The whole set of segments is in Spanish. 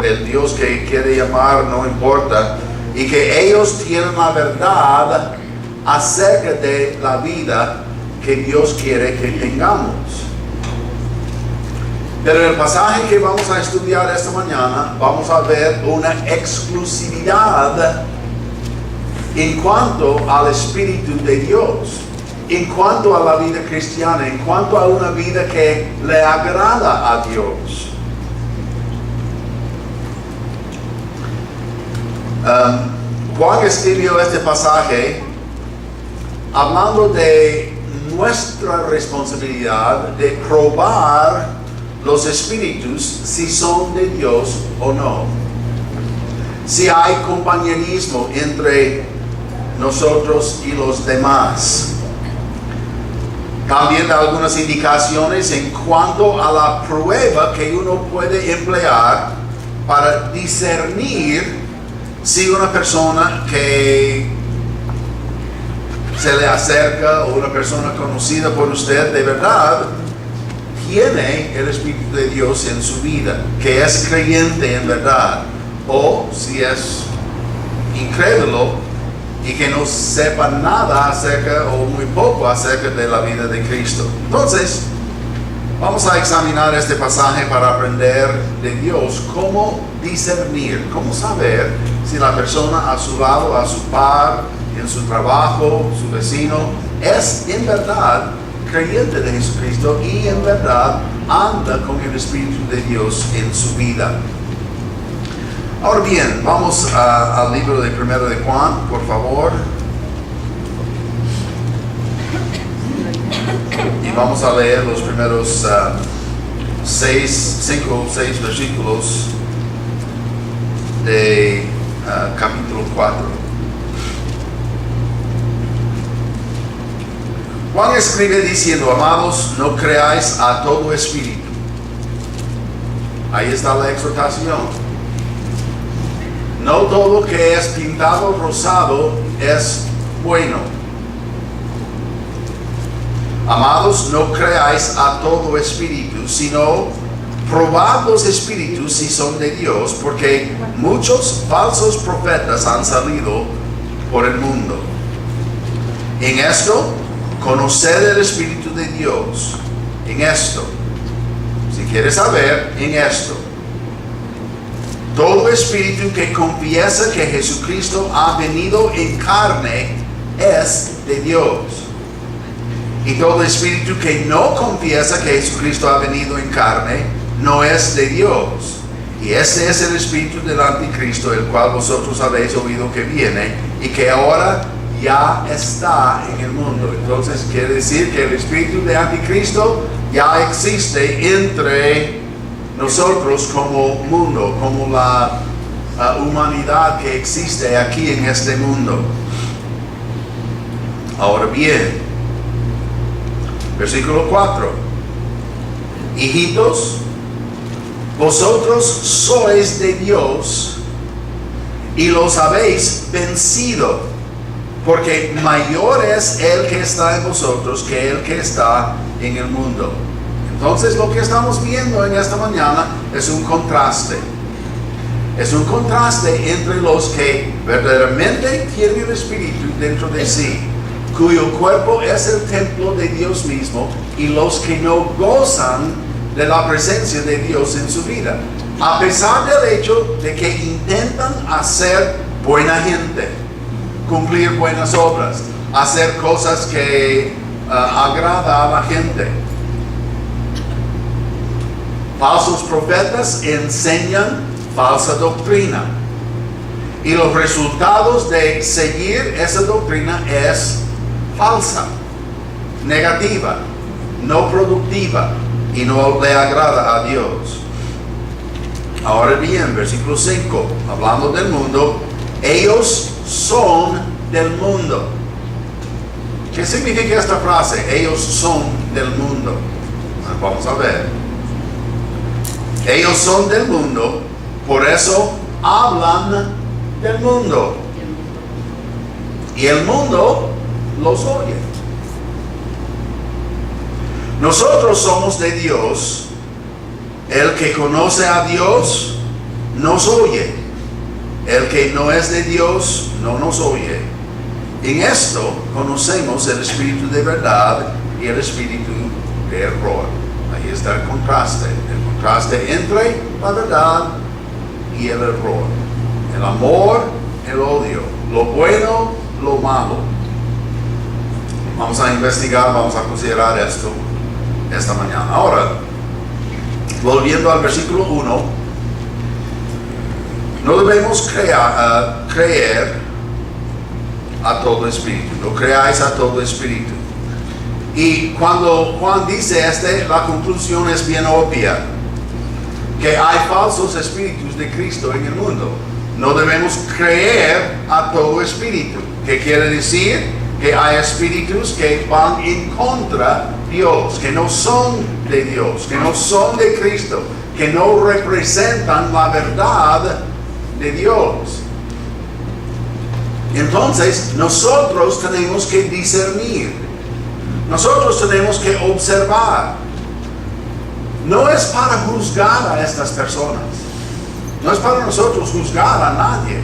el Dios que quiere llamar, no importa, y que ellos tienen la verdad acerca de la vida que Dios quiere que tengamos. Pero en el pasaje que vamos a estudiar esta mañana, vamos a ver una exclusividad en cuanto al Espíritu de Dios, en cuanto a la vida cristiana, en cuanto a una vida que le agrada a Dios. Juan escribió este pasaje hablando de nuestra responsabilidad de probar los espíritus si son de Dios o no. Si hay compañerismo entre nosotros y los demás. También algunas indicaciones en cuanto a la prueba que uno puede emplear para discernir si una persona que se le acerca o una persona conocida por usted de verdad tiene el Espíritu de Dios en su vida, que es creyente en verdad, o si es incrédulo y que no sepa nada acerca o muy poco acerca de la vida de Cristo. Entonces, vamos a examinar este pasaje para aprender de Dios cómo discernir, cómo saber si la persona a su lado, a su par, en su trabajo, su vecino, es en verdad creyente de Jesucristo y en verdad anda con el Espíritu de Dios en su vida. Ahora bien, vamos al libro de 1 de Juan, por favor. Y vamos a leer los primeros 5 o 6 versículos de capítulo 4. Juan escribe diciendo: amados, no creáis a todo espíritu. Ahí está la exhortación. No todo que es pintado rosado es bueno. Amados, no creáis a todo espíritu, sino probad los espíritus si son de Dios, porque muchos falsos profetas han salido por el mundo. En esto, conoced el Espíritu de Dios. En esto, si quieres saber, en esto. Todo espíritu que confiesa que Jesucristo ha venido en carne es de Dios. Y todo espíritu que no confiesa que Jesucristo ha venido en carne no es de Dios. Y este es el espíritu del anticristo, el cual vosotros habéis oído que viene y que ahora ya está en el mundo. Entonces quiere decir que el espíritu de anticristo ya existe entre nosotros como mundo, como la humanidad que existe aquí en este mundo. Ahora bien, versículo 4. Hijitos, vosotros sois de Dios y los habéis vencido, porque mayor es el que está en vosotros que el que está en el mundo. Entonces lo que estamos viendo en esta mañana es un contraste. Es un contraste entre los que verdaderamente tienen el Espíritu dentro de sí, cuyo cuerpo es el templo de Dios mismo, y los que no gozan de la presencia de Dios en su vida, a pesar del hecho de que intentan hacer buena gente, cumplir buenas obras, hacer cosas que agrada a la gente. Falsos profetas enseñan falsa doctrina, y los resultados de seguir esa doctrina es falsa, negativa, no productiva, y no le agrada a Dios. Ahora bien, versículo 5, hablando del mundo, ellos son del mundo. ¿Qué significa esta frase? Ellos son del mundo. Vamos a ver. Ellos son del mundo, por eso hablan del mundo. Y el mundo los oye. Nosotros somos de Dios. El que conoce a Dios nos oye. El que no es de Dios no nos oye. En esto conocemos el espíritu de verdad y el espíritu de error. Ahí está el contraste entre la verdad y el error. El amor, el odio, lo bueno, lo malo. Vamos a investigar, vamos a considerar esto esta mañana. Ahora, volviendo al versículo 1, no debemos creer a todo espíritu, no creáis a todo espíritu. Y cuando Juan dice la conclusión es bien obvia, que hay falsos espíritus de Cristo en el mundo. No debemos creer a todo espíritu, que quiere decir que hay espíritus que van en contra de Dios, que no son de Dios, que no son de Cristo, que no representan la verdad de Dios. Entonces, nosotros tenemos que discernir, nosotros tenemos que observar. No es para juzgar a estas personas, no es para nosotros juzgar a nadie,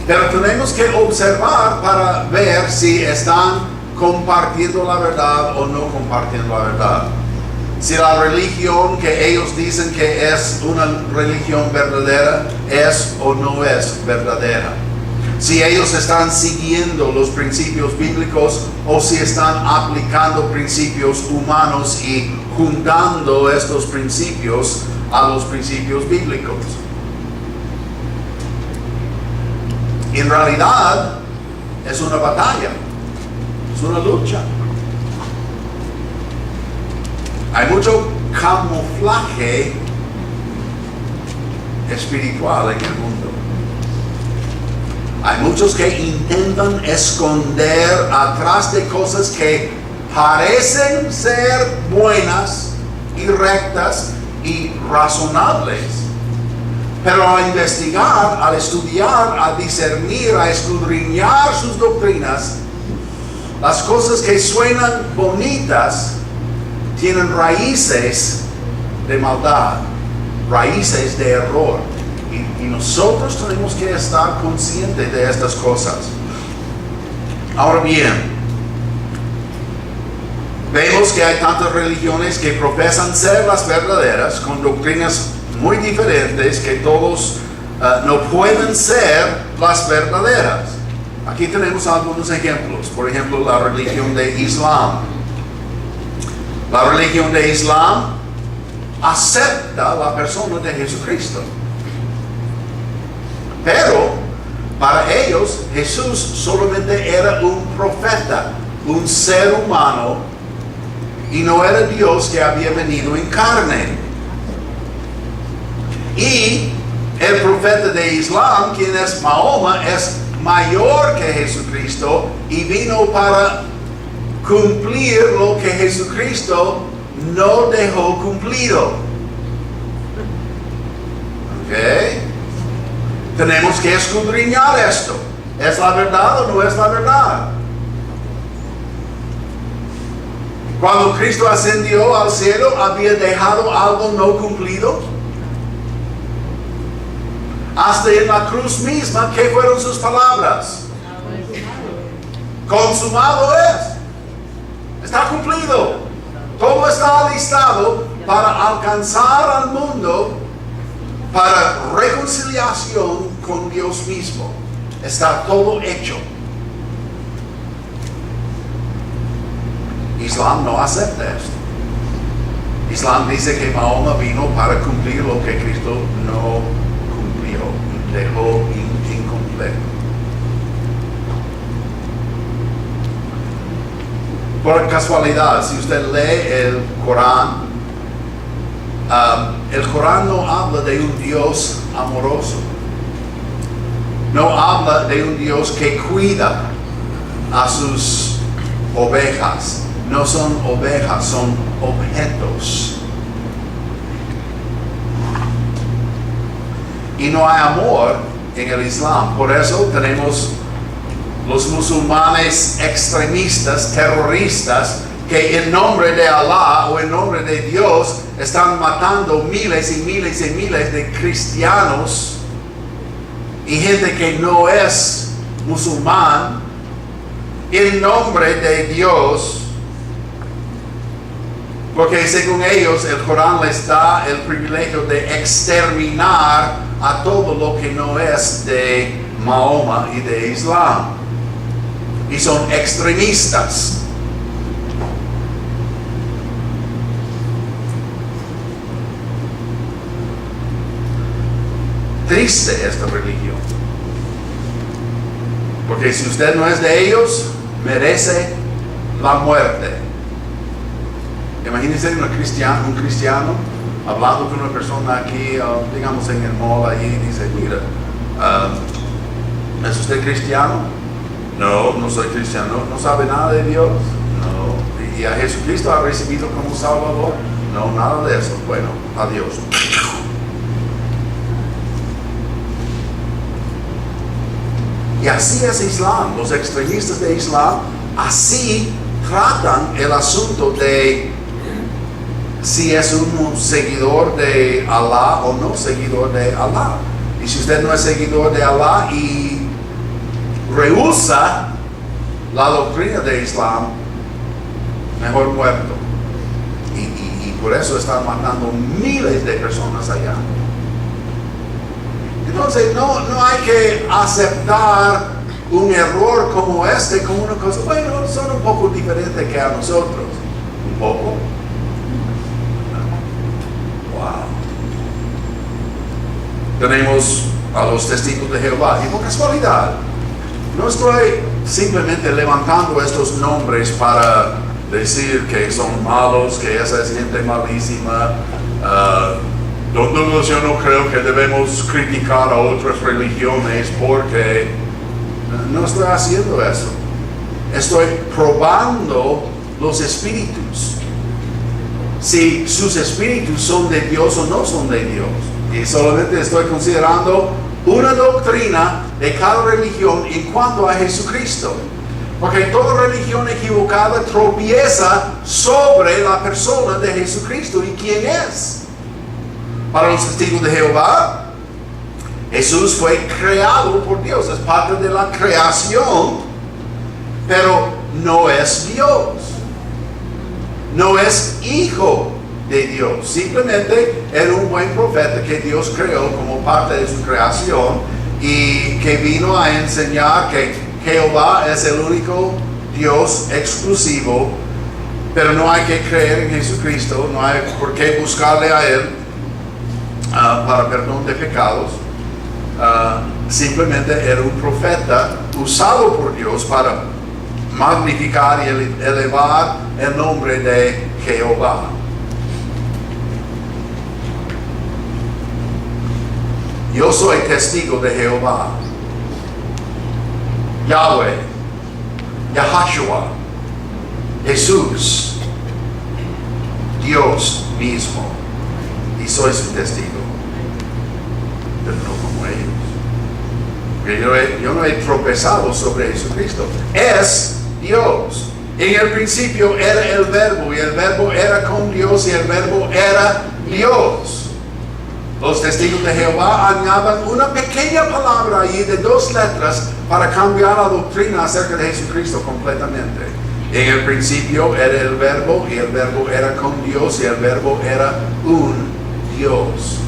pero tenemos que observar para ver si están compartiendo la verdad o no compartiendo la verdad. Si la religión que ellos dicen que es una religión verdadera es o no es verdadera. Si ellos están siguiendo los principios bíblicos o si están aplicando principios humanos y juntando estos principios a los principios bíblicos. En realidad es una batalla, es una lucha. Hay mucho camuflaje espiritual en el mundo. Hay muchos que intentan esconder atrás de cosas que parecen ser buenas y rectas y razonables. Pero al investigar, al estudiar, a discernir, a escudriñar sus doctrinas, las cosas que suenan bonitas tienen raíces de maldad, raíces de error. Y nosotros tenemos que estar conscientes de estas cosas. Ahora bien, vemos que hay tantas religiones que profesan ser las verdaderas, con doctrinas muy diferentes, que todos no pueden ser las verdaderas. Aquí tenemos algunos ejemplos. Por ejemplo, la religión de Islam. La religión de Islam acepta la persona de Jesucristo. Pero para ellos Jesús solamente era un profeta, un ser humano, y no era Dios que había venido en carne. Y el profeta de Islam, quien es Mahoma, es mayor que Jesucristo y vino para cumplir lo que Jesucristo no dejó cumplido. ¿Ok? Tenemos que escudriñar esto. ¿Es la verdad o no es la verdad? Cuando Cristo ascendió al cielo, ¿había dejado algo no cumplido? Hasta en la cruz misma, ¿qué fueron sus palabras? Consumado es. Está cumplido. Todo está alistado para alcanzar al mundo, para reconciliación con Dios mismo. Está todo hecho. Islam no acepta esto. Islam dice que Mahoma vino para cumplir lo que Cristo no cumplió, dejó incompleto. Por casualidad, si usted lee el Corán no habla de un Dios amoroso. No habla de un Dios que cuida a sus ovejas. No son ovejas, son objetos. Y no hay amor en el Islam. Por eso tenemos los musulmanes extremistas, terroristas, que en nombre de Alá o en nombre de Dios están matando miles y miles y miles de cristianos y gente que no es musulmán en nombre de Dios, porque según ellos el Corán les da el privilegio de exterminar a todo lo que no es de Mahoma y de Islam, y son extremistas. Triste esta religión, porque si usted no es de ellos, merece la muerte. Imagínense un cristiano hablando con una persona aquí, digamos en el mall allí, y dice, mira, ¿es usted cristiano? No, no soy cristiano. ¿No sabe nada de Dios? No. ¿Y a Jesucristo ha recibido como Salvador? No, nada de eso. Bueno, adiós. Y así es Islam. Los extremistas de Islam así tratan el asunto de si es un seguidor de Alá o no seguidor de Alá. Y si usted no es seguidor de Alá y rehúsa la doctrina de Islam, mejor muerto. Y por eso están matando miles de personas allá. Entonces no hay que aceptar un error como este como una cosa, bueno, son un poco diferentes que a nosotros. Un poco. Wow. Tenemos a los testigos de Jehová, y por casualidad, no estoy simplemente levantando estos nombres para decir que son malos, que esa es gente malísima. Yo no creo que debemos criticar a otras religiones porque no estoy haciendo eso. Estoy probando los espíritus. Si sus espíritus son de Dios o no son de Dios. Y solamente estoy considerando una doctrina de cada religión en cuanto a Jesucristo. Porque toda religión equivocada tropieza sobre la persona de Jesucristo y quién es. Para los testigos de Jehová, Jesús fue creado por Dios, es parte de la creación, pero no es Dios, no es hijo de Dios, simplemente era un buen profeta que Dios creó como parte de su creación y que vino a enseñar que Jehová es el único Dios exclusivo, pero no hay que creer en Jesucristo, no hay por qué buscarle a Él para perdón de pecados. Simplemente era un profeta usado por Dios para magnificar y elevar el nombre de Jehová. Yo soy testigo de Jehová, Yahweh, Yahashua, Jesús, Dios mismo, y soy su testigo. Pero no como ellos. Yo no he tropezado sobre Jesucristo. Es Dios. En el principio era el verbo, y el verbo era con Dios, y el verbo era Dios. Los testigos de Jehová añaden una pequeña palabra allí de 2 letras para cambiar la doctrina acerca de Jesucristo completamente. En el principio era el verbo, y el verbo era con Dios, y el verbo era un Dios.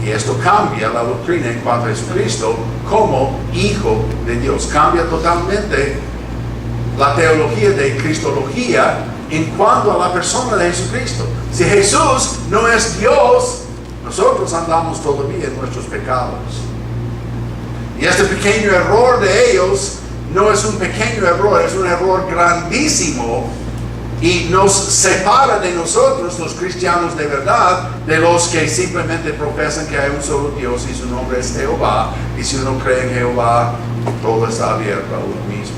Y esto cambia la doctrina en cuanto a Jesucristo como Hijo de Dios. Cambia totalmente la teología de Cristología en cuanto a la persona de Jesucristo. Si Jesús no es Dios, nosotros andamos todavía en nuestros pecados. Y este pequeño error de ellos no es un pequeño error, es un error grandísimo. Y nos separa de nosotros, los cristianos de verdad, de los que simplemente profesan que hay un solo Dios y su nombre es Jehová. Y si uno cree en Jehová, todo está abierto a uno mismo.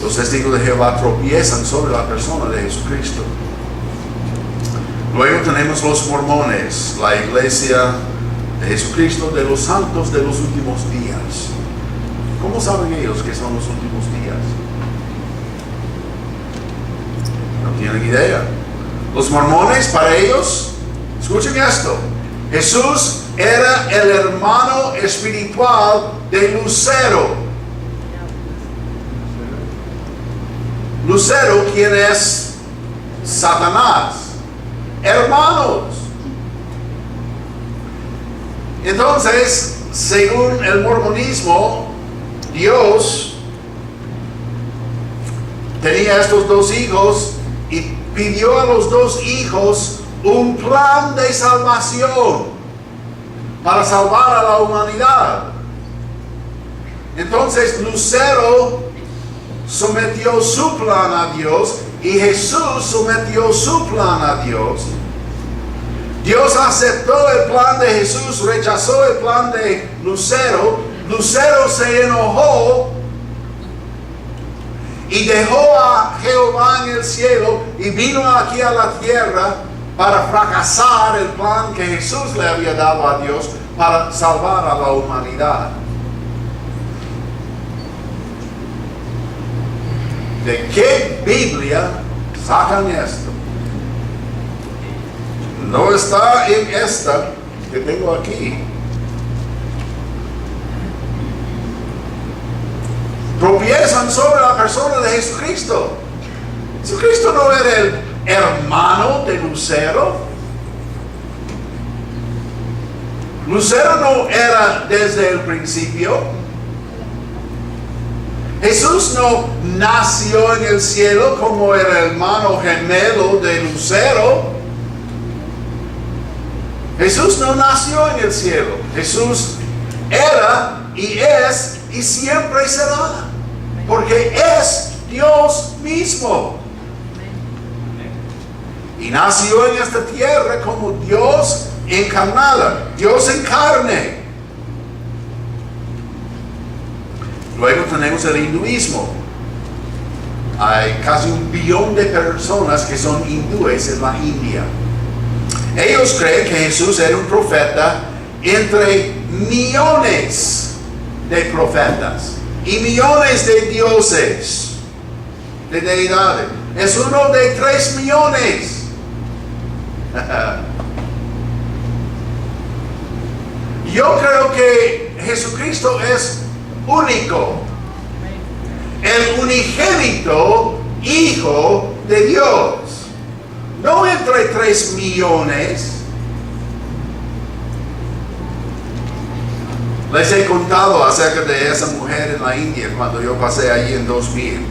Los testigos de Jehová tropiezan sobre la persona de Jesucristo. Luego tenemos los mormones, la iglesia de Jesucristo de los santos de los últimos días. ¿Cómo saben ellos que son los últimos días? No tienen idea. Los mormones, para ellos, escuchen esto, Jesús era el hermano espiritual de Lucero. Lucero, quien es Satanás. Hermanos. Entonces, según el mormonismo, Dios tenía estos dos hijos y pidió a los dos hijos un plan de salvación para salvar a la humanidad. Entonces Lucero sometió su plan a Dios y Jesús sometió su plan a Dios. Dios aceptó el plan de Jesús, rechazó el plan de Lucero. Lucero se enojó y dejó a Jehová en el cielo y vino aquí a la tierra para fracasar el plan que Jesús le había dado a Dios para salvar a la humanidad. ¿De qué Biblia sacan esto? No está en esta que tengo aquí. Tropiezan sobre la persona de Jesucristo. Jesucristo no era el hermano de Lucero. Lucero no era desde el principio. Jesús no nació en el cielo como el hermano gemelo de Lucero. Jesús no nació en el cielo. Jesús era y es y siempre será, porque es Dios mismo. Y nació en esta tierra como Dios encarnado, Dios en carne. Luego tenemos el hinduismo. Hay casi 1 billón de personas que son hindúes en la India. Ellos creen que Jesús era un profeta entre millones de profetas y millones de dioses, de deidades. Es uno de 3 millones. Yo creo que Jesucristo es único, el unigénito Hijo de Dios, no entre 3 millones. Les he contado acerca de esa mujer en la India cuando yo pasé allí en 2000.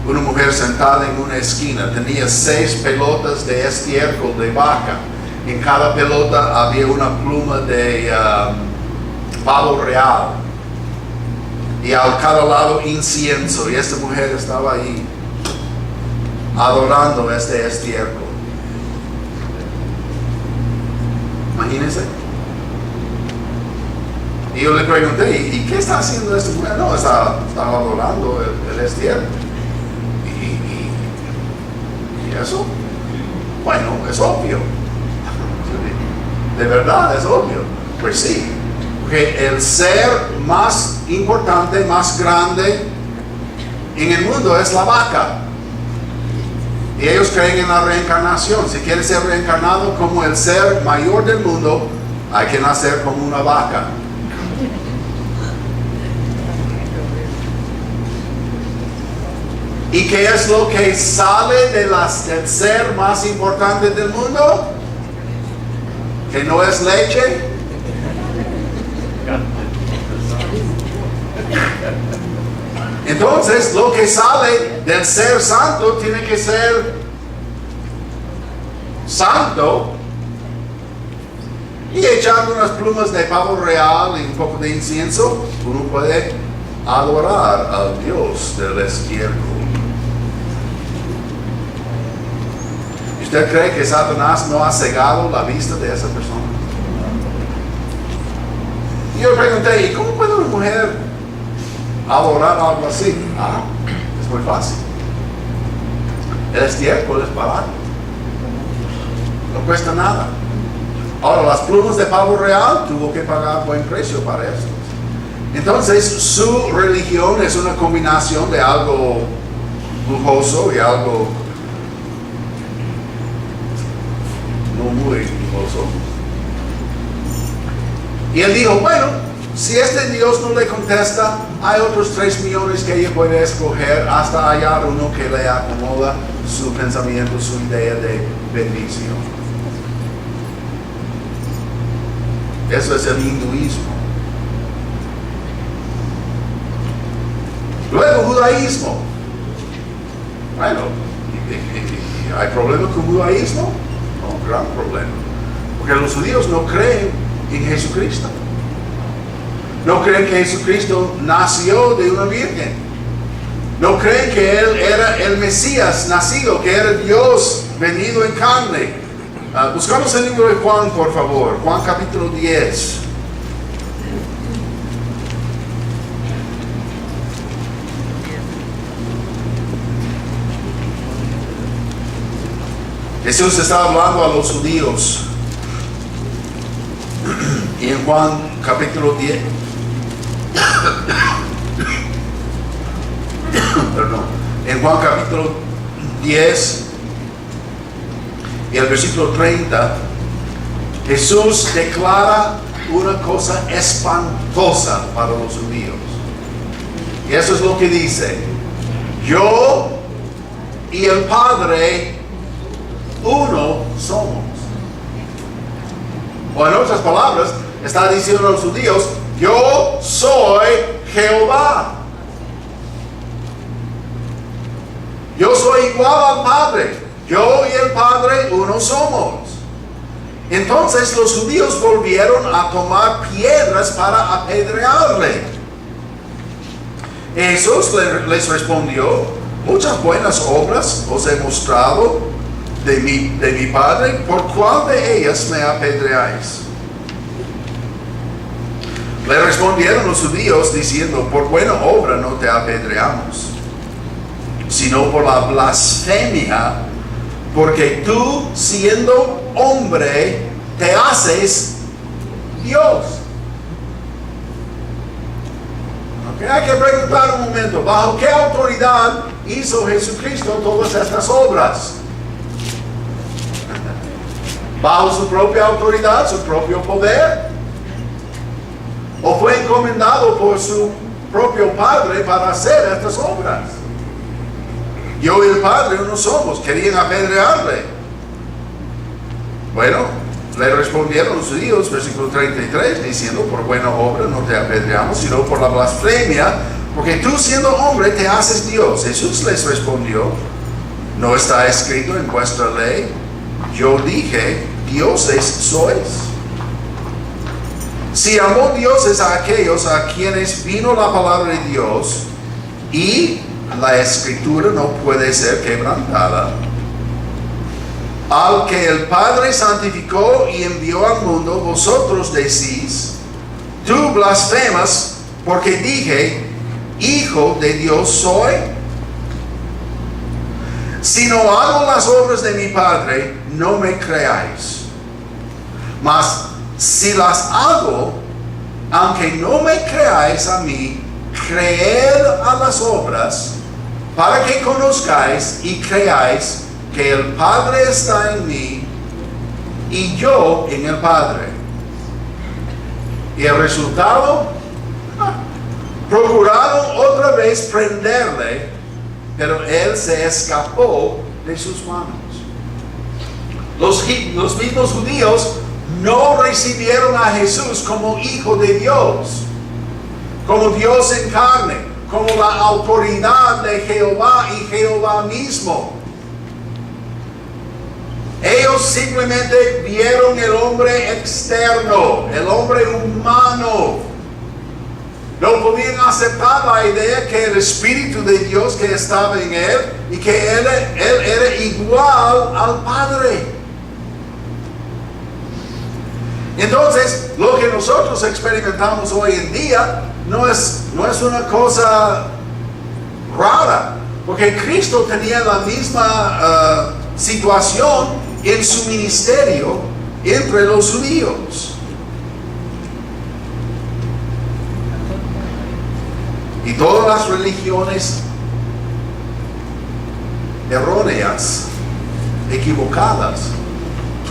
Una mujer sentada en una esquina tenía 6 pelotas de estiércol de vaca. En cada pelota había una pluma de pavo real. Y a cada lado incienso. Y esta mujer estaba ahí adorando este estiércol. Imagínense. Y yo le pregunté, ¿y qué está haciendo esta mujer? No, está adorando el estiércol. ¿Y eso? Bueno, es obvio. De verdad, es obvio. Pues sí. Porque el ser más importante, más grande en el mundo es la vaca. Y ellos creen en la reencarnación. Si quieres ser reencarnado como el ser mayor del mundo, hay que nacer como una vaca. ¿Y qué es lo que sale del ser más importante del mundo? ¿Que no es leche? Entonces, lo que sale del ser santo tiene que ser santo. Y echando unas plumas de pavo real y un poco de incienso, uno puede adorar al Dios del estiércol. ¿Usted cree que Satanás no ha cegado la vista de esa persona? Y yo pregunté, ¿y cómo puede una mujer adorar algo así? Es muy fácil. El estiércol es barato. No cuesta nada. Ahora, las plumas de pavo real tuvo que pagar buen precio para esto. Entonces su religión es una combinación de algo lujoso y algo no muy lujoso. Y él dijo, bueno, si este Dios no le contesta, hay otros 3 millones que ella puede escoger hasta hallar uno que le acomoda su pensamiento, su idea de bendición. Eso es el hinduismo. Luego, judaísmo. Bueno, ¿hay problema con judaísmo? No, gran problema. Porque los judíos no creen en Jesucristo. No creen que Jesucristo nació de una virgen. No creen que Él era el Mesías nacido, que era Dios venido en carne. Buscamos el libro de Juan, por favor. Juan capítulo 10. Jesús está hablando a los judíos. Y en Juan capítulo 10, perdón, en Juan capítulo 10 y el versículo 30, Jesús declara una cosa espantosa para los judíos. Y eso es lo que dice: yo y el Padre uno somos. O en otras palabras, está diciendo a los judíos: yo soy Jehová. Yo soy igual al Padre. Yo y el Padre uno somos. Entonces los judíos volvieron a tomar piedras para apedrearle. Jesús les respondió: muchas buenas obras os he mostrado de mi Padre, ¿por cuál de ellas me apedreáis? Le respondieron los judíos diciendo: por buena obra no te apedreamos, sino por la blasfemia, porque tú, siendo hombre, te haces Dios. Okay, hay que preguntar un momento: ¿bajo qué autoridad hizo Jesucristo todas estas obras? ¿Bajo su propia autoridad, su propio poder? ¿O fue encomendado por su propio Padre para hacer estas obras? Yo y el Padre uno somos. Querían apedrearle. Bueno, le respondieron los judíos, versículo 33, diciendo: por buena obra no te apedreamos, sino por la blasfemia, porque tú, siendo hombre, te haces Dios. Jesús les respondió: ¿no está escrito en vuestra ley? Yo dije: dioses sois. Si amó dioses a aquellos a quienes vino la palabra de Dios, y la escritura no puede ser quebrantada, al que el Padre santificó y envió al mundo, vosotros decís: tú blasfemas, porque dije: hijo de Dios soy. Si no hago las obras de mi Padre, no me creáis. Mas si las hago, aunque no me creáis a mí, creed a las obras, para que conozcáis y creáis que el Padre está en mí y yo en el Padre. Y el resultado: procuraron otra vez prenderle, pero él se escapó de sus manos. Los mismos judíos no recibieron a Jesús como Hijo de Dios, como Dios en carne, como la autoridad de Jehová y Jehová mismo. Ellos simplemente vieron el hombre externo, el hombre humano. No podían aceptar la idea que el Espíritu de Dios que estaba en él y que él era igual al Padre. Entonces, lo que nosotros experimentamos hoy en día no es una cosa rara, porque Cristo tenía la misma situación en su ministerio entre los judíos. Y todas las religiones erróneas, equivocadas,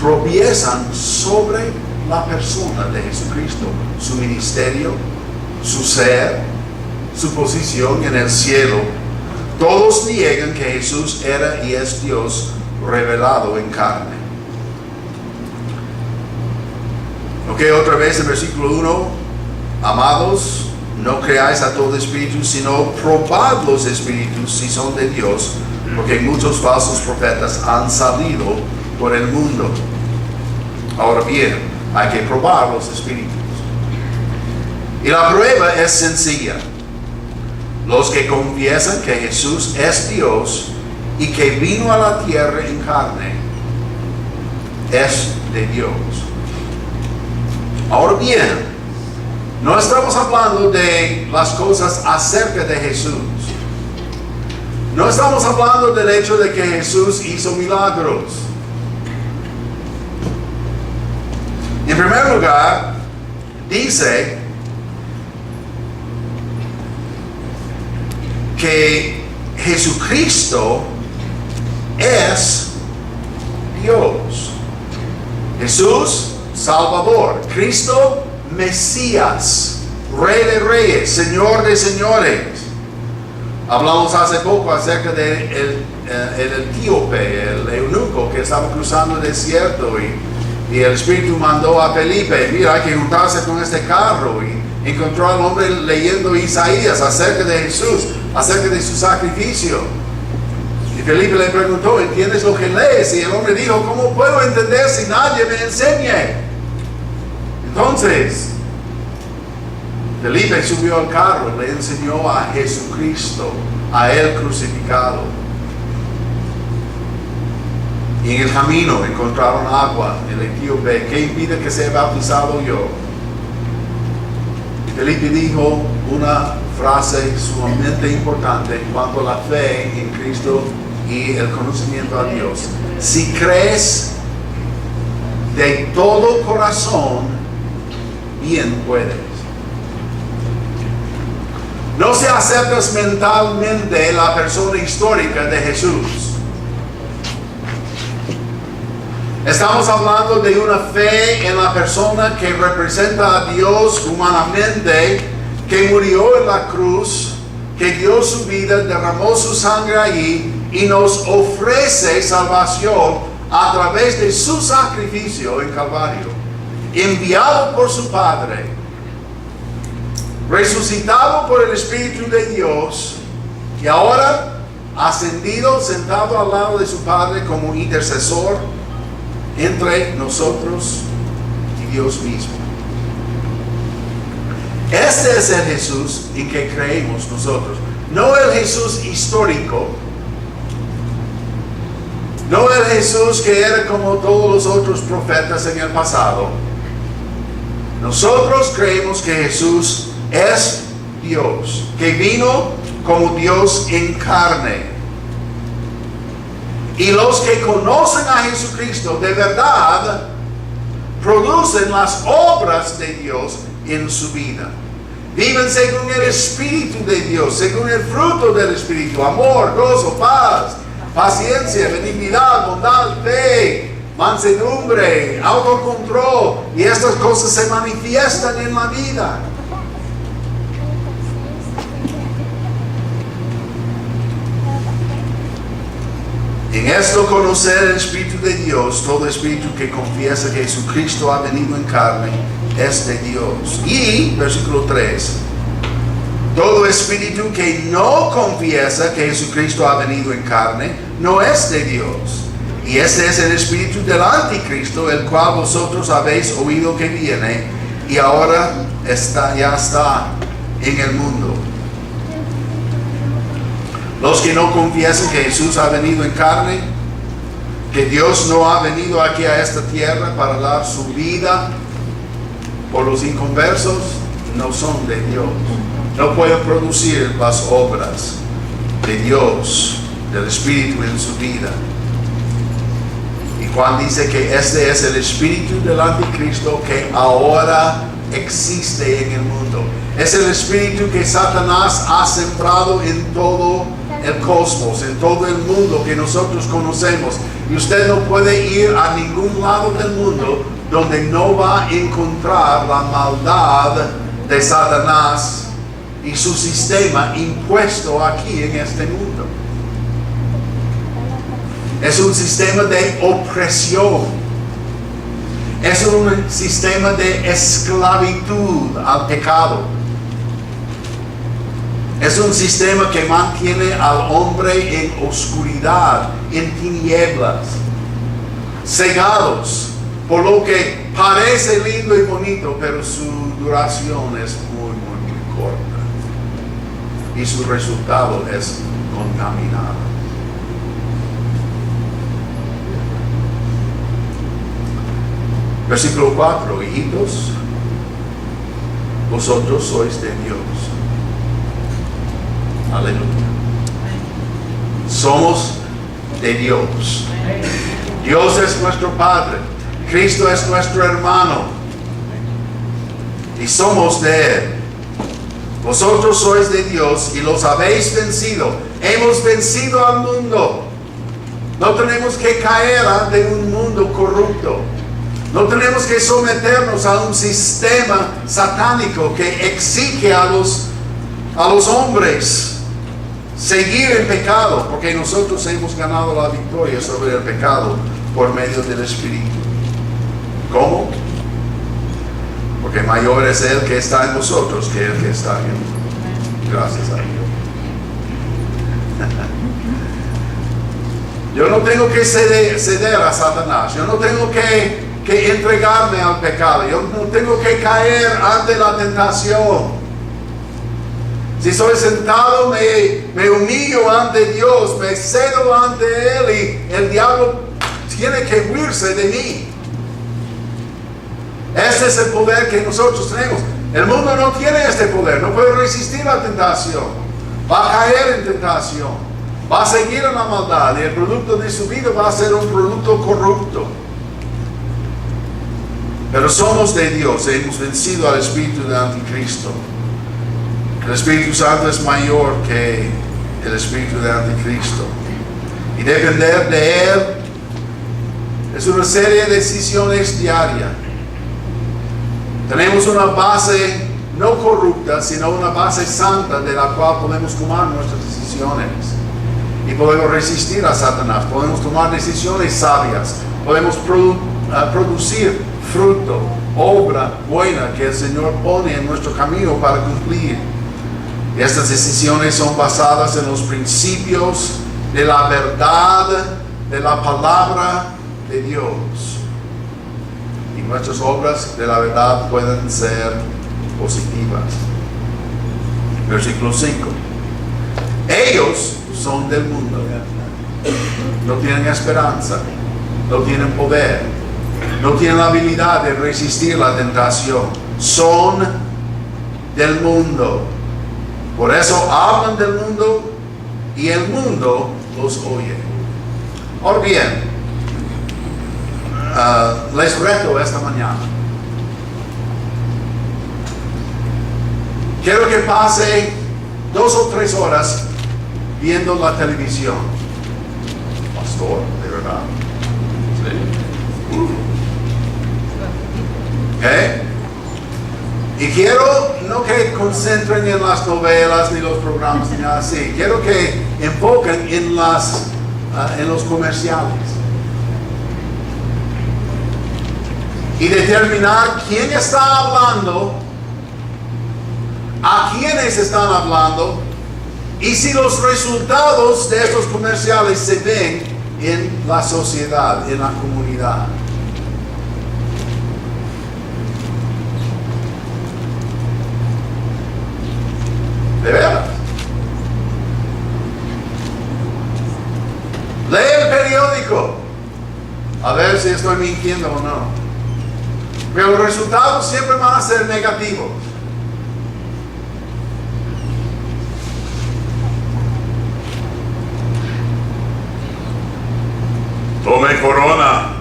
tropiezan sobre la persona de Jesucristo, su ministerio, su ser, su posición en el cielo. Todos niegan que Jesús era y es Dios revelado en carne. Ok, otra vez el versículo 1, amados, no creáis a todo espíritu, sino probad los espíritus si son de Dios, porque muchos falsos profetas han salido por el mundo. Ahora bien, hay que probar los espíritus. Y la prueba es sencilla. Los que confiesan que Jesús es Dios y que vino a la tierra en carne, es de Dios. Ahora bien, no estamos hablando de las cosas acerca de Jesús. No estamos hablando del hecho de que Jesús hizo milagros. En primer lugar, dice que Jesucristo es Dios. Jesús, Salvador. Cristo, Mesías, Rey de Reyes, Señor de Señores. Hablamos hace poco acerca de el etíope, el eunuco que estaba cruzando el desierto y el Espíritu mandó a Felipe, mira, hay que juntarse con este carro, y encontró al hombre leyendo Isaías acerca de Jesús, acerca de su sacrificio. Y Felipe le preguntó, ¿entiendes lo que lees? Y el hombre dijo, ¿cómo puedo entender si nadie me enseñe? Entonces, Felipe subió al carro y le enseñó a Jesucristo, a él crucificado. Y en el camino encontraron agua. El etíope, ¿qué impide que sea bautizado yo? Y Felipe dijo una frase sumamente importante en cuanto a la fe en Cristo y el conocimiento a Dios. Si crees de todo corazón, bien puedes. No se aceptas mentalmente la persona histórica de Jesús. Estamos hablando de una fe en la persona que representa a Dios humanamente, que murió en la cruz, que dio su vida, derramó su sangre allí y nos ofrece salvación a través de su sacrificio en Calvario, enviado por su Padre, resucitado por el Espíritu de Dios y ahora ascendido, sentado al lado de su Padre como intercesor entre nosotros y Dios mismo. Este es el Jesús en que creemos nosotros. No el Jesús histórico. No el Jesús que era como todos los otros profetas en el pasado. Nosotros creemos que Jesús es Dios, que vino como Dios en carne. Y los que conocen a Jesucristo de verdad producen las obras de Dios en su vida. Viven según el Espíritu de Dios, según el fruto del Espíritu: amor, gozo, paz, paciencia, benignidad, bondad, fe, mansedumbre, autocontrol. Y estas cosas se manifiestan en la vida. En esto conocer el Espíritu de Dios. Todo espíritu que confiesa que Jesucristo ha venido en carne es de Dios. Y, versículo 3, todo espíritu que no confiesa que Jesucristo ha venido en carne no es de Dios. Y este es el espíritu del anticristo, el cual vosotros habéis oído que viene y ahora ya está en el mundo. Los que no confiesan que Jesús ha venido en carne, que Dios no ha venido aquí a esta tierra para dar su vida por los inconversos, no son de Dios. No pueden producir las obras de Dios, del Espíritu en su vida. Y Juan dice que este es el espíritu del anticristo que ahora existe en el mundo. Es el espíritu que Satanás ha sembrado en todo el cosmos, en todo el mundo que nosotros conocemos. Y usted no puede ir a ningún lado del mundo donde no va a encontrar la maldad de Satanás y su sistema impuesto aquí en este mundo. Es un sistema de opresión. Es un sistema de esclavitud al pecado. Es un sistema que mantiene al hombre en oscuridad, en tinieblas, cegados por lo que parece lindo y bonito, pero su duración es muy, muy, muy corta. Y su resultado es contaminado. Versículo 4, hijitos, vosotros sois de Dios. Aleluya. Somos de Dios. Dios es nuestro Padre. Cristo es nuestro hermano. Y somos de Él. Vosotros sois de Dios y los habéis vencido. Hemos vencido al mundo. No tenemos que caer ante un mundo corrupto. No tenemos que someternos a un sistema satánico que exige a los hombres seguir el pecado, porque nosotros hemos ganado la victoria sobre el pecado por medio del Espíritu. ¿Cómo? Porque mayor es Él que está en nosotros que el que está en nosotros. Gracias a Dios. Yo no tengo que ceder a Satanás. Yo no tengo que entregarme al pecado. Yo no tengo que caer ante la tentación. Si soy sentado, me humillo ante Dios, me cedo ante Él y el diablo tiene que huirse de mí. Ese es el poder que nosotros tenemos. El mundo no tiene este poder, no puede resistir la tentación. Va a caer en tentación, va a seguir en la maldad y el producto de su vida va a ser un producto corrupto. Pero somos de Dios, hemos vencido al espíritu de anticristo. El Espíritu Santo es mayor que el espíritu de anticristo. Y depender de Él es una serie de decisiones diarias. Tenemos una base no corrupta, sino una base santa de la cual podemos tomar nuestras decisiones. Y podemos resistir a Satanás, podemos tomar decisiones sabias, podemos producir fruto, obra buena que el Señor pone en nuestro camino para cumplir. Y estas decisiones son basadas en los principios de la verdad, de la palabra de Dios. Y nuestras obras de la verdad pueden ser positivas. Versículo 5. Ellos son del mundo. No tienen esperanza, no tienen poder, no tienen la habilidad de resistir la tentación. Son del mundo. Por eso hablan del mundo y el mundo los oye. Ahora bien, les reto esta mañana. Quiero que pase 2 o 3 horas viendo la televisión. Pastor, de verdad. Sí. ¿Okay? Y quiero no que concentren en las novelas ni los programas ni nada así. Quiero que enfoquen en los comerciales. Y determinar quién está hablando, a quiénes están hablando, y si los resultados de estos comerciales se ven en la sociedad, en la comunidad. De veras. Lee el periódico. A ver si estoy mintiendo o no. Pero los resultados siempre van a ser negativos. Tome Corona.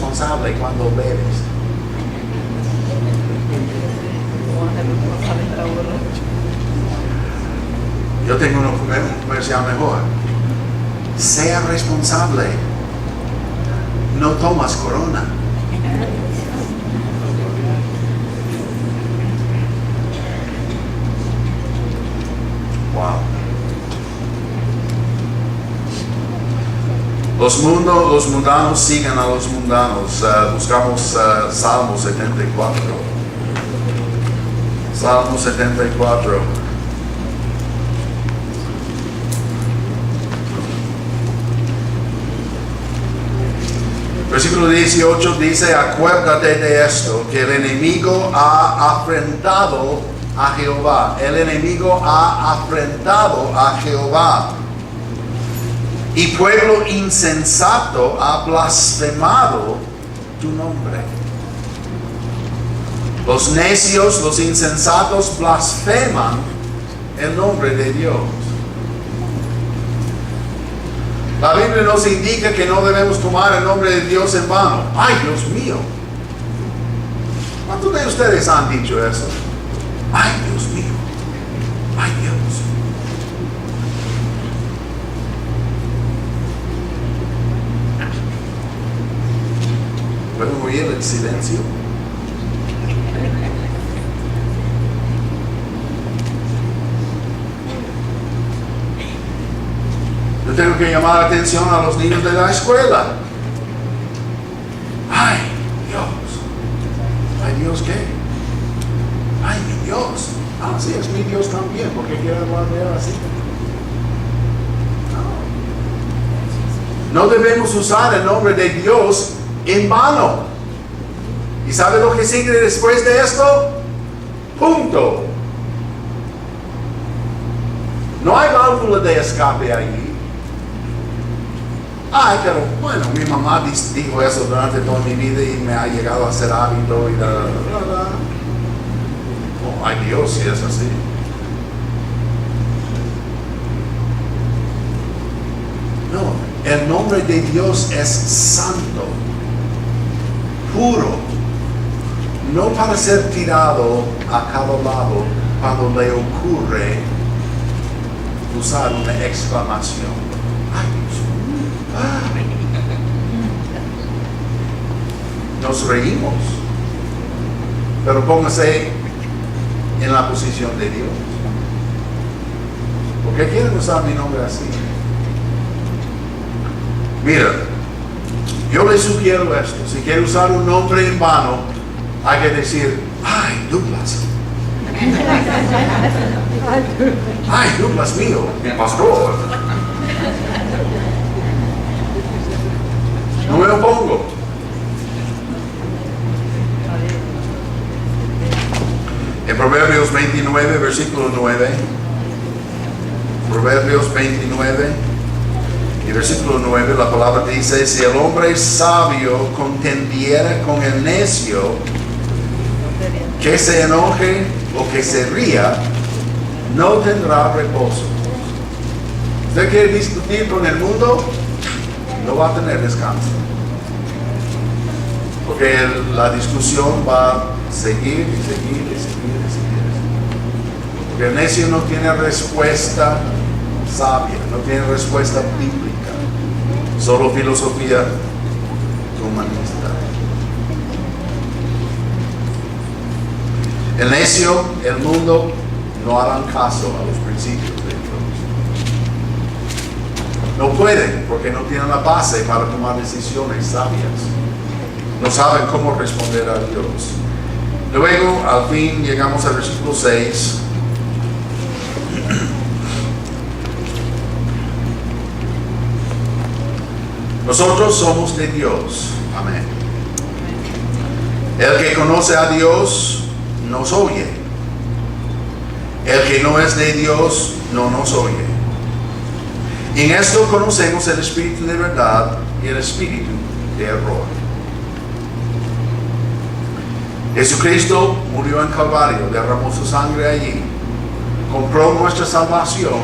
responsable cuando bebes. Yo tengo un comercial mejor. Sea responsable. No tomas Corona. Wow. Los mundanos siguen a los mundanos. Buscamos Salmo 74. Salmo 74. Versículo 18 dice: acuérdate de esto, que el enemigo ha afrentado a Jehová. El enemigo ha afrentado a Jehová. Y pueblo insensato ha blasfemado tu nombre. Los necios, los insensatos blasfeman el nombre de Dios. La Biblia nos indica que no debemos tomar el nombre de Dios en vano. ¡Ay, Dios mío! ¿Cuántos de ustedes han dicho eso? ¡Ay, Dios mío! ¡Ay, Dios! ¿Pueden oír el silencio? Yo tengo que llamar la atención a los niños de la escuela. ¡Ay, Dios! ¡Ay, Dios qué! ¡Ay, mi Dios! Ah, sí, es mi Dios también. ¿Por qué quiere hablar de él así? No debemos usar el nombre de Dios en vano. ¿Y sabe lo que sigue después de esto? Punto. No hay válvula de escape ahí. Ay, pero bueno, mi mamá dijo eso durante toda mi vida y me ha llegado a ser hábito y Oh, ay Dios, si es así. No, el nombre de Dios es santo, puro, no para ser tirado a cada lado cuando le ocurre usar una exclamación. Ay, Dios mío. Nos reímos, pero póngase en la posición de Dios. ¿Por qué quieren usar mi nombre así? Mira, yo le sugiero esto: si quiere usar un nombre en vano, hay que decir: ay, Douglas. Ay, Douglas mío, pastor. No me opongo. En Proverbios 29, versículo 9. Proverbios 29 y versículo 9, la palabra dice: si el hombre sabio contendiera con el necio, que se enoje o que se ría, no tendrá reposo. ¿Usted quiere discutir con el mundo? No va a tener descanso, porque la discusión va a seguir y seguir y seguir y seguir. Porque el necio no tiene respuesta sabia, no tiene respuesta bíblica, solo filosofía humanista. El necio, el mundo, no harán caso a los principios de Dios. No pueden, porque no tienen la base para tomar decisiones sabias. No saben cómo responder a Dios. Luego, al fin, llegamos al versículo 6. Nosotros somos de Dios. Amén. El que conoce a Dios nos oye. El que no es de Dios no nos oye. En esto conocemos el espíritu de verdad y el espíritu de error. Jesucristo murió en Calvario, derramó su sangre allí, compró nuestra salvación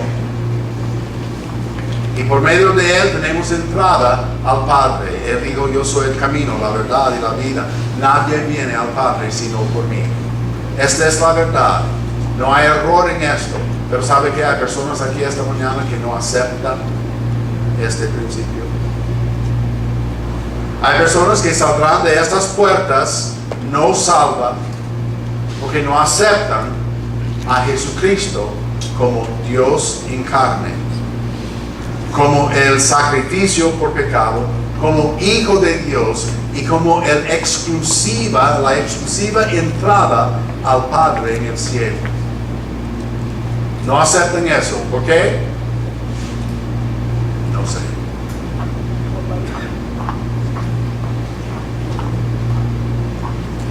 Y por medio de Él tenemos entrada al Padre. Él dijo, yo soy el camino, la verdad y la vida. Nadie viene al Padre sino por mí. Esta es la verdad. No hay error en esto. Pero ¿sabe que hay personas aquí esta mañana que no aceptan este principio? Hay personas que saldrán de estas puertas no salvas porque no aceptan a Jesucristo como Dios en carne, como el sacrificio por pecado, como Hijo de Dios y como la exclusiva entrada al Padre en el cielo. No aceptan eso. ¿Por qué? No sé.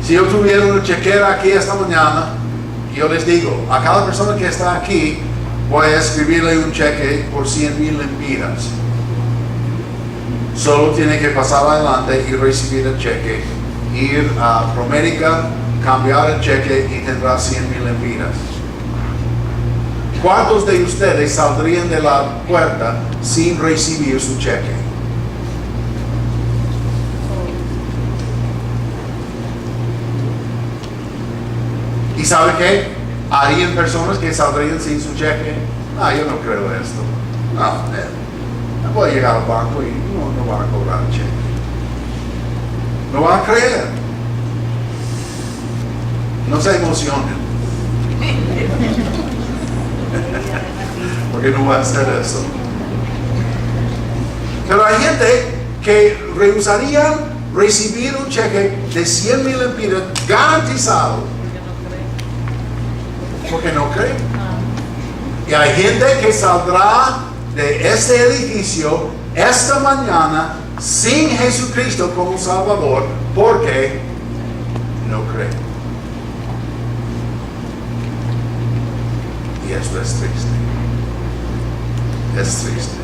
Si yo tuviera una chequera aquí esta mañana, yo les digo, a cada persona que está aquí, voy a escribirle un cheque por 100,000 lempiras. Solo tiene que pasar adelante y recibir el cheque, ir a Promedica, cambiar el cheque y tendrá 100,000 lempiras. ¿Cuántos de ustedes saldrían de la puerta sin recibir su cheque? ¿Y sabe qué? ¿Harían personas que saldrían sin su cheque? Yo no creo esto. No voy a llegar al banco y no van a cobrar el cheque. No van a creer. No se emocionen. Porque no va a hacer eso. Pero hay gente que rehusaría recibir un cheque de 100,000 lempiras garantizado porque no creen. Y hay gente que saldrá de este edificio esta mañana sin Jesucristo como Salvador porque no creen. Y esto es triste. Es triste.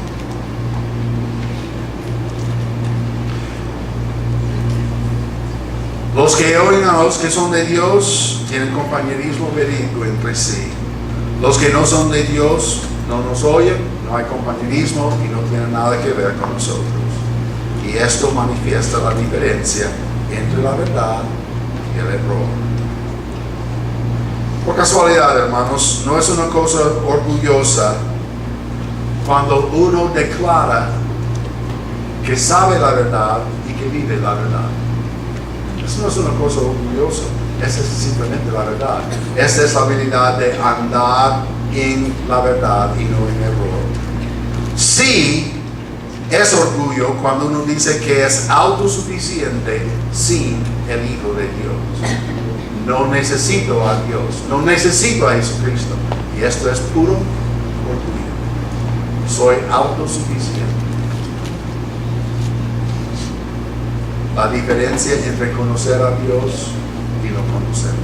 Los que oyen a los que son de Dios tienen compañerismo verídico entre sí. Los que no son de Dios no nos oyen, no hay compañerismo y no tienen nada que ver con nosotros. Y esto manifiesta la diferencia entre la verdad y el error. Por casualidad, hermanos, no es una cosa orgullosa cuando uno declara que sabe la verdad y que vive la verdad. Eso no es una cosa orgullosa, esa es simplemente la verdad. Esta es la habilidad de andar en la verdad y no en error. Sí, es orgullo cuando uno dice que es autosuficiente sin el Hijo de Dios. No necesito a Dios, no necesito a Jesucristo. Y esto es puro orgullo. Soy autosuficiente. La diferencia entre conocer a Dios y no conocerlo.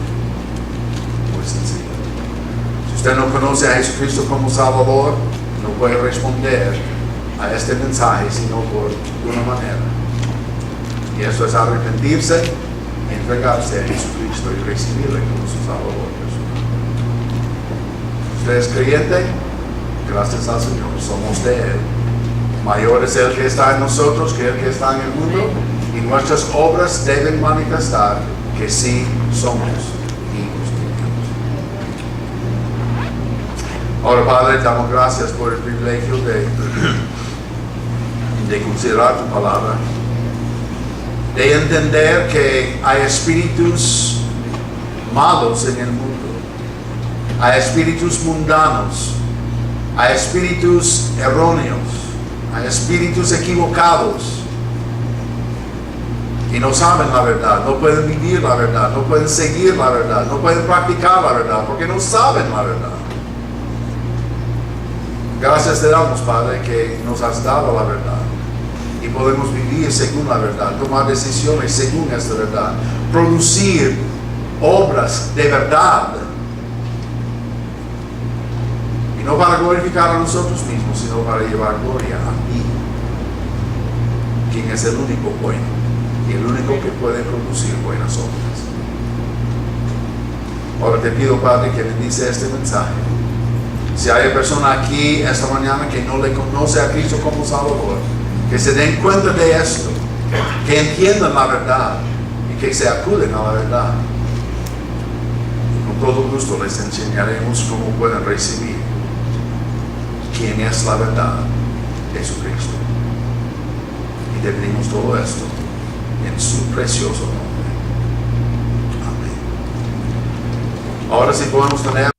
Muy sencillo. Si usted no conoce a Jesucristo como Salvador, no puede responder a este mensaje sino por una manera. Y eso es arrepentirse, entregarse a Jesucristo y recibirle como su Salvador. Usted es creyente, gracias al Señor, somos de Él. Mayor es el que está en nosotros que el que está en el mundo. Y nuestras obras deben manifestar que sí somos hijos de Dios. Ahora, Padre, damos gracias por el privilegio de considerar tu palabra, de entender que hay espíritus malos en el mundo, hay espíritus mundanos, hay espíritus erróneos, hay espíritus equivocados. Y no saben la verdad, no pueden vivir la verdad, no pueden seguir la verdad, no pueden practicar la verdad, porque no saben la verdad. Gracias te damos, Padre, que nos has dado la verdad. Y podemos vivir según la verdad, tomar decisiones según esta verdad, producir obras de verdad. Y no para glorificar a nosotros mismos, sino para llevar gloria a ti, quien es el único bueno. Y el único que puede producir buenas obras. Ahora te pido, Padre, que bendice este mensaje Si hay persona aquí esta mañana que no le conoce a Cristo como Salvador, que se den cuenta de esto, que entiendan la verdad y que se acuden a la verdad. Con todo gusto les enseñaremos cómo pueden recibir quién es la verdad, Jesucristo. Y te pedimos todo esto en su precioso nombre. Amén. Ahora sí podemos tener